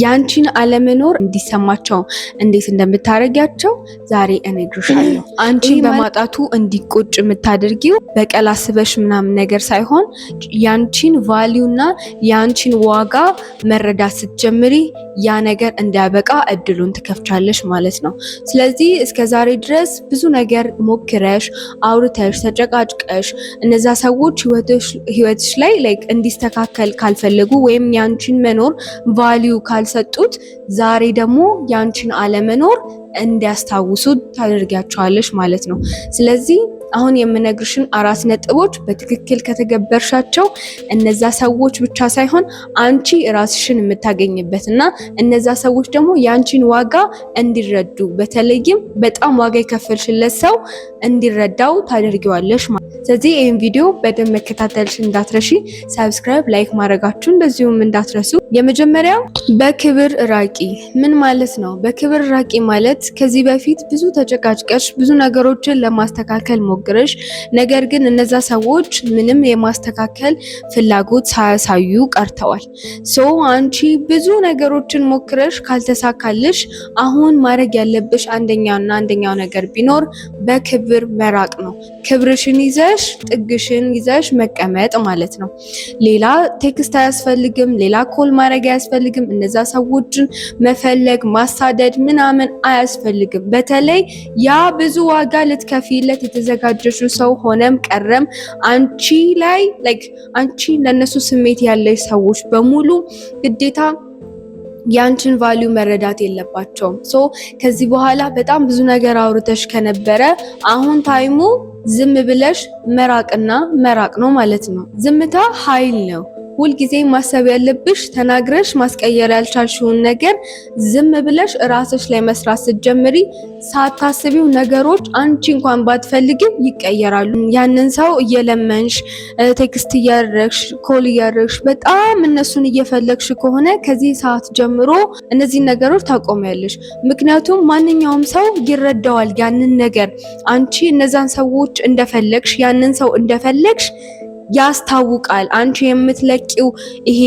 ያንቺን አለመኖር እንዲሰማቸው እንዴት እንደምታረጋቸው ዛሬ እነግርሻለሁ። አንቺን በማጣቱ እንዲቆጭ የምታደርጊው በቀል አስበሽ ምናምን ነገር ሳይሆን ያንቺን ቫልዩና ያንቺን ዋጋ መረዳት ስትጀምሪ ያ ነገር እንዲያበቃ እድሉን ትከፍቻለሽ ማለት ነው። ስለዚህ እስከዛሬ ድረስ ብዙ ነገር ሞክረሽ አውርተሽ ተጨቃጭቀሽ እነዛ ሰዎች ህይወትሽ ላይ እንዲስተካከል ካልፈለጉ ወይም ያንቺን መኖር ቫልዩ ካልሰጡት ዛሬ ደግሞ ያንቺን አለመኖር እንዲያስታውሱ ታደርጊያቸዋለሽ ማለት ነው። ስለዚህ አሁን የምነግርሽን 4 ነጥቦች በትክክል ከተገበርሻቸው እነዛ ሰዎች ብቻ ሳይሆን አንቺ ራስሽን የምታገኝበትና እነዛ ሰዎች ደግሞ ያንቺን ዋጋ እንዲረዱ በተለይም በጣም ዋጋ የከፈልሽለት ሰው እንዲረዳው ታደርጊዋለሽ ማለት ነው። ስለዚህ ይህን ቪዲዮ በደንብ መከታተልሽ እንዳትረሺ፣ ሰብስክራይብ፣ ላይክ ማድረጋችሁ እንደዚሁም እንዳትረሱ። የመጀመሪያው በክብር ራቂ። ምን ማለት ነው? በክብር ራቂ ማለት ከዚህ በፊት ብዙ ተጨቃጭቀሽ ብዙ ነገሮችን ለማስተካከል ሞክረሽ ነገር ግን እነዛ ሰዎች ምንም የማስተካከል ፍላጎት ሳያሳዩ ቀርተዋል። አንቺ ብዙ ነገሮችን ሞክረሽ ካልተሳካልሽ አሁን ማድረግ ያለብሽ አንደኛው ነገር ቢኖር በክብር መራቅ ነው። ክብርሽን ይዘሽ ጥግሽን ይዘሽ መቀመጥ ማለት ነው። ሌላ ቴክስት አያስፈልግም፣ ሌላ ኮል ማድረግ አያስፈልግም፣ እነዛ ሰዎችን መፈለግ ማሳደድ ምናምን አያስፈልግም። በተለይ ያ ብዙ ዋጋ ልትከፊለት የተዘጋጀሽው ሰው ሆነም ቀረም አንቺ ለነሱ ስሜት ያለሽ ሰዎች በሙሉ ግዴታ ያንቺን ቫልዩ መረዳት የለባቸውም። ከዚህ በኋላ በጣም ብዙ ነገር አውርተሽ ከነበረ አሁን ታይሙ ዝም ብለሽ መራቅ ነው ማለት ነው። ዝምታ ኃይል ነው። ሁልጊዜ ማሰብ ያለብሽ ተናግረሽ ማስቀየር ያልቻልሽውን ነገር ዝም ብለሽ ራስሽ ላይ መስራት ስትጀምሪ ሳታስቢው ነገሮች አንቺ እንኳን ባትፈልጊው ይቀየራሉ። ያንን ሰው እየለመንሽ ቴክስት እያደረግሽ ኮል እያደረግሽ በጣም እነሱን እየፈለግሽ ከሆነ ከዚህ ሰዓት ጀምሮ እነዚህ ነገሮች ታቆሚያለሽ። ምክንያቱም ማንኛውም ሰው ይረዳዋል ያንን ነገር አንቺ እነዛን ሰዎች እንደፈለግሽ ያንን ሰው እንደፈለግሽ ያስታውቃል። አንቺ የምትለቂው ይሄ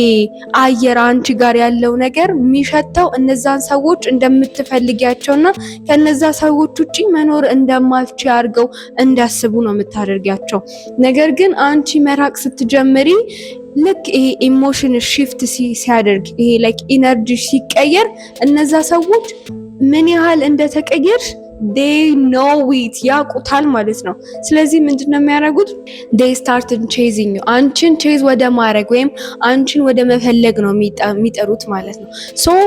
አየር አንቺ ጋር ያለው ነገር የሚሸተው እነዛን ሰዎች እንደምትፈልጊያቸውና ከነዛ ሰዎች ውጪ መኖር እንደማትች አድርገው እንዲያስቡ ነው የምታደርጊያቸው። ነገር ግን አንቺ መራቅ ስትጀምሪ ልክ ይሄ ኢሞሽን shift ሲያደርግ ይሄ ኢነርጂ ሲቀየር እነዛ ሰዎች ምን ያህል እንደተቀየርሽ they know it ያቁታል ማለት ነው። ስለዚህ ምንድነው የሚያደርጉት? they started chasing you አንቺን ቼዝ ወደ ማድረግ ወይም አንቺን ወደ መፈለግ ነው የሚጠሩት ማለት ነው።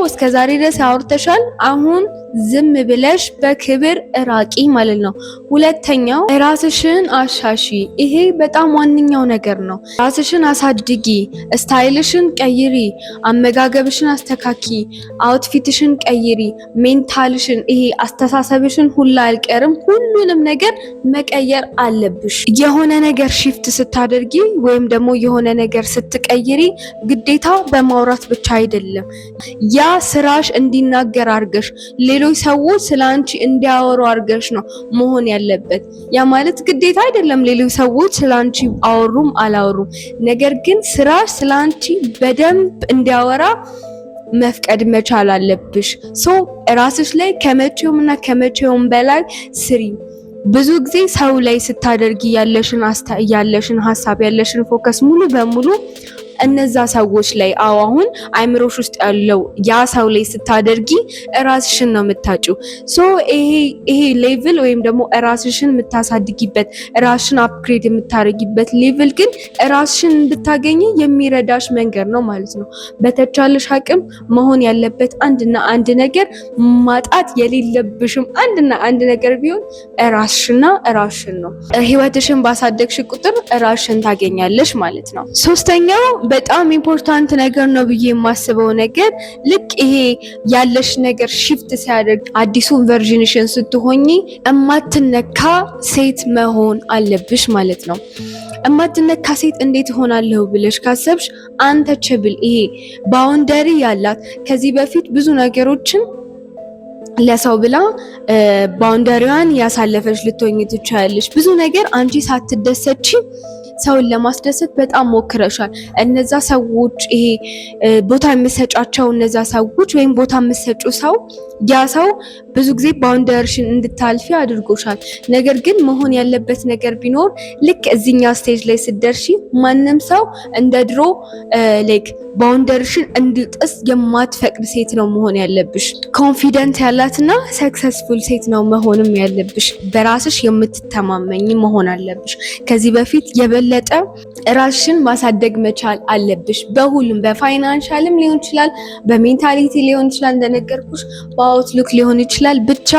እስከዛሬ ድረስ አውርተሻል። አሁን ዝም ብለሽ በክብር ራቂ ማለት ነው። ሁለተኛው ራስሽን አሻሺ። ይሄ በጣም ዋነኛው ነገር ነው። ራስሽን አሳድጊ፣ ስታይልሽን ቀይሪ፣ አመጋገብሽን አስተካኪ፣ አውትፊትሽን ቀይሪ፣ ሜንታልሽን ይሄ አስተሳሰብሽን ሁላ አልቀርም ሁሉንም ነገር መቀየር አለብሽ። የሆነ ነገር ሺፍት ስታደርጊ ወይም ደግሞ የሆነ ነገር ስትቀይሪ ግዴታ በማውራት ብቻ አይደለም። ያ ስራሽ እንዲናገር አድርገሽ ሌሎች ሰዎች ስላንቺ እንዲያወሩ አድርገሽ ነው መሆን ያለበት። ያ ማለት ግዴታ አይደለም ሌሎች ሰዎች ስላንቺ አወሩም አላወሩም፣ ነገር ግን ስራሽ ስላንቺ በደንብ እንዲያወራ መፍቀድ መቻል አለብሽ። ራስሽ ላይ ከመቼውም በላይ ስሪ። ብዙ ጊዜ ሰው ላይ ስታደርጊ ያለሽን ሀሳብ ያለሽን ፎከስ ሙሉ በሙሉ እነዛ ሰዎች ላይ አሁን አይምሮሽ ውስጥ ያለው ያ ሰው ላይ ስታደርጊ ራስሽን ነው የምታጪው። ይሄ ሌቭል ወይም ደግሞ ራስሽን የምታሳድጊበት ራስሽን አፕግሬድ የምታረጊበት ሌቭል ግን ራስሽን እንድታገኝ የሚረዳሽ መንገድ ነው ማለት ነው። በተቻለሽ አቅም መሆን ያለበት አንድ ነገር ማጣት የሌለብሽም አንድ ነገር ቢሆን ራስሽን ነው። ህይወትሽን ባሳደግሽ ቁጥር ራስሽን ታገኛለሽ ማለት ነው። ሶስተኛው በጣም ኢምፖርታንት ነገር ነው ብዬ የማስበው ነገር ልክ ይሄ ያለሽ ነገር shift ሲያደርግ አዲሱ ቨርዥንሽን ስትሆኚ እማትነካ ሴት መሆን አለብሽ ማለት ነው። እማትነካ ሴት እንዴት ሆናለሁ ብለሽ ካሰብሽ አንተችብል ይሄ ባውንደሪ ያላት ከዚህ በፊት ብዙ ነገሮችን ለሰው ብላ ባውንደሪዋን ያሳለፈች ልትሆኚ ትችያለሽ። ብዙ ነገር አንቺ ሳትደሰቺ ሰውን ለማስደሰት በጣም ሞክረሻል። እነዛ ሰዎች ይሄ ቦታ የምሰጫቸው እነዛ ሰዎች ወይም ቦታ የምሰጩ ሰው ያ ሰው ብዙ ጊዜ ባውንደርሽን እንድታልፊ አድርጎሻል። ነገር ግን መሆን ያለበት ነገር ቢኖር ልክ እዚኛ ስቴጅ ላይ ስትደርሺ ማንም ሰው እንደ ድሮ ላይክ ባውንደርሽን እንድጥስ የማትፈቅድ ሴት ነው መሆን ያለብሽ። ኮንፊደንት ያላትና ሰክሰስፉል ሴት ነው መሆንም ያለብሽ። በራስሽ የምትተማመኝ መሆን አለብሽ። ከዚህ በፊት የበለጠ ራስሽን ማሳደግ መቻል አለብሽ። በሁሉም በፋይናንሻልም ሊሆን ይችላል፣ በሜንታሊቲ ሊሆን ይችላል፣ እንደነገርኩሽ በአውትሉክ ሊሆን ይችላል። ብቻ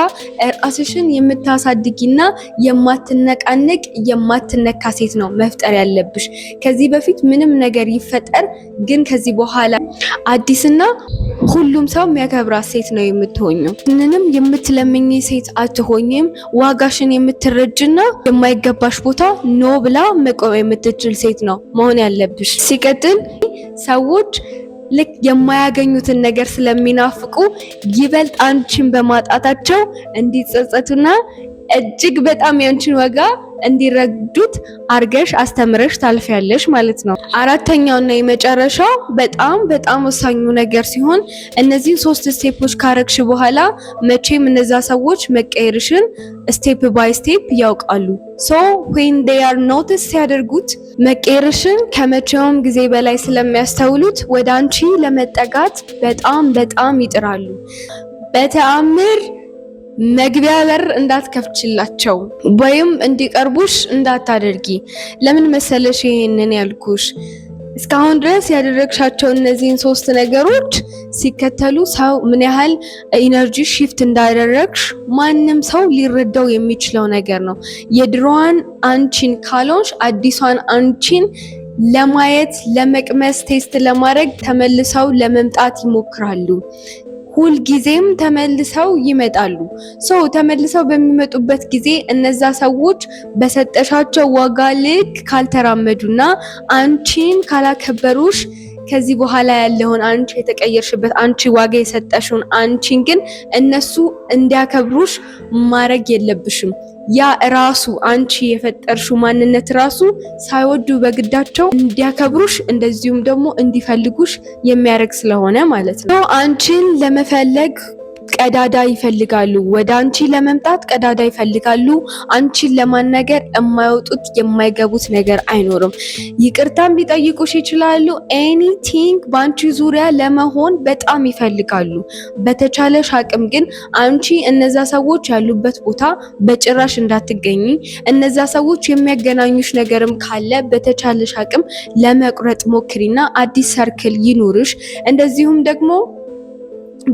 ራስሽን የምታሳድጊና የማትነቃነቅ የማትነካ ሴት ነው መፍጠር ያለብሽ። ከዚህ በፊት ምንም ነገር ይፈጠር ግን ከዚህ በኋላ አዲስና ሁሉም ሰው የሚያከብራት ሴት ነው የምትሆኘው። ምንም የምትለምኝ ሴት አትሆኝም። ዋጋሽን የምትረጅና የማይገባሽ ቦታ ኖ ብላ መቆም የምትችል ሴት ነው መሆን ያለብሽ። ሲቀጥል ሰዎች ልክ የማያገኙትን ነገር ስለሚናፍቁ ይበልጥ አንቺን በማጣታቸው እንዲጸጸቱና እጅግ በጣም ያንቺን ዋጋ እንዲረዱት አርገሽ አስተምረሽ ታልፊያለሽ ማለት ነው። አራተኛውና የመጨረሻው በጣም ወሳኙ ነገር ሲሆን እነዚህን 3 ስቴፖች ካረግሽ በኋላ መቼም እነዛ ሰዎች መቀየርሽን ስቴፕ ባይ ስቴፕ ያውቃሉ። ሶ when they are notice ሲያደርጉት መቀየርሽን ከመቼውም ጊዜ በላይ ስለሚያስተውሉት ወደ አንቺ ለመጠጋት በጣም ይጥራሉ። በተአምር መግቢያ በር እንዳትከፍችላቸው ወይም እንዲቀርቡሽ እንዳታደርጊ። ለምን መሰለሽ ይሄንን ያልኩሽ? እስካሁን ድረስ ያደረግሻቸው እነዚህን 3 ነገሮች ሲከተሉ ሰው ምን ያህል ኢነርጂ ሺፍት እንዳደረግሽ ማንም ሰው ሊረዳው የሚችለው ነገር ነው። የድሮዋን አንቺን ካልሆንሽ አዲሷን አንቺን ለማየት ለመቅመስ ቴስት ለማድረግ ተመልሰው ለመምጣት ይሞክራሉ። ሁልጊዜም ተመልሰው ይመጣሉ። ተመልሰው በሚመጡበት ጊዜ እነዛ ሰዎች በሰጠሻቸው ዋጋ ልክ ካልተራመዱና አንቺን ካላከበሩሽ ከዚህ በኋላ ያለውን አንቺ የተቀየርሽበት አንቺ ዋጋ የሰጠሽውን አንቺን ግን እነሱ እንዲያከብሩሽ ማድረግ የለብሽም። ያ ራሱ አንቺ የፈጠርሽው ማንነት ራሱ ሳይወዱ በግዳቸው እንዲያከብሩሽ እንደዚሁም ደግሞ እንዲፈልጉሽ የሚያደርግ ስለሆነ ማለት ነው። አንቺን ለመፈለግ ቀዳዳ ይፈልጋሉ። ወደ አንቺ ለመምጣት ቀዳዳ ይፈልጋሉ። አንቺን ለማናገር የማይወጡት የማይገቡት ነገር አይኖርም። ይቅርታም ሊጠይቁሽ ይችላሉ። ኤኒቲንግ በአንቺ ዙሪያ ለመሆን በጣም ይፈልጋሉ። በተቻለሽ አቅም ግን አንቺ እነዛ ሰዎች ያሉበት ቦታ በጭራሽ እንዳትገኝ። እነዛ ሰዎች የሚያገናኙሽ ነገርም ካለ በተቻለሽ አቅም ለመቁረጥ ሞክሪና አዲስ ሰርክል ይኑርሽ። እንደዚሁም ደግሞ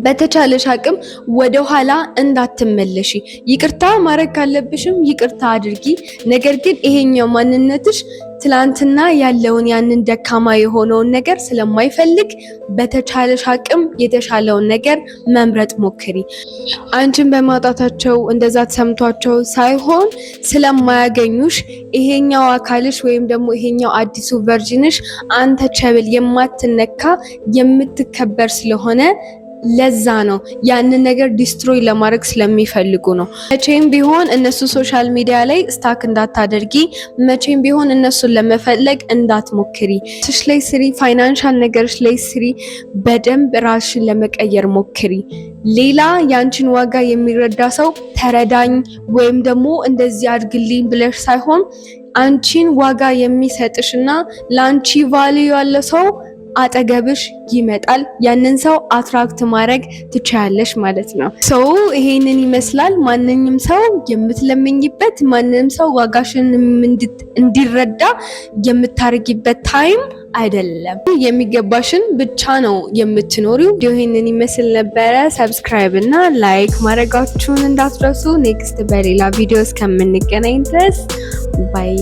በተቻለሽ አቅም ወደ ኋላ እንዳትመለሺ። ይቅርታ ማድረግ ካለብሽም ይቅርታ አድርጊ። ነገር ግን ይሄኛው ማንነትሽ ትላንትና ያለውን ያንን ደካማ የሆነውን ነገር ስለማይፈልግ በተቻለሽ አቅም የተሻለውን ነገር መምረጥ ሞክሪ። አንቺን በማጣታቸው እንደዛ ተሰምቷቸው ሳይሆን ስለማያገኙሽ ይሄኛው አካልሽ ወይም ደግሞ ይሄኛው አዲሱ ቨርዥንሽ አንተ ቸብል የማትነካ የምትከበር ስለሆነ ለዛ ነው ያንን ነገር ዲስትሮይ ለማድረግ ስለሚፈልጉ ነው። መቼም ቢሆን እነሱ ሶሻል ሚዲያ ላይ ስታክ እንዳታደርጊ፣ መቼም ቢሆን እነሱን ለመፈለግ እንዳትሞክሪ። ትሽ ላይ ስሪ፣ ፋይናንሻል ነገሮች ላይ ስሪ፣ በደንብ ራስሽን ለመቀየር ሞክሪ። ሌላ ያንቺን ዋጋ የሚረዳ ሰው ተረዳኝ ወይም ደግሞ እንደዚህ አድርግልኝ ብለሽ ሳይሆን አንቺን ዋጋ የሚሰጥሽና ለአንቺ ቫልዩ ያለ ሰው አጠገብሽ ይመጣል። ያንን ሰው አትራክት ማድረግ ትችያለሽ ማለት ነው። ይሄንን ይመስላል። ማንኛውም ሰው የምትለምኝበት፣ ማንኛውም ሰው ዋጋሽን እንዲረዳ የምታርጊበት ታይም አይደለም። የሚገባሽን ብቻ ነው የምትኖሪው። ይሄንን ይመስል ነበረ። ሰብስክራይብ እና ላይክ ማድረጋችሁን እንዳትረሱ። ኔክስት በሌላ ቪዲዮ እስከምንገናኝ ድረስ ባይ።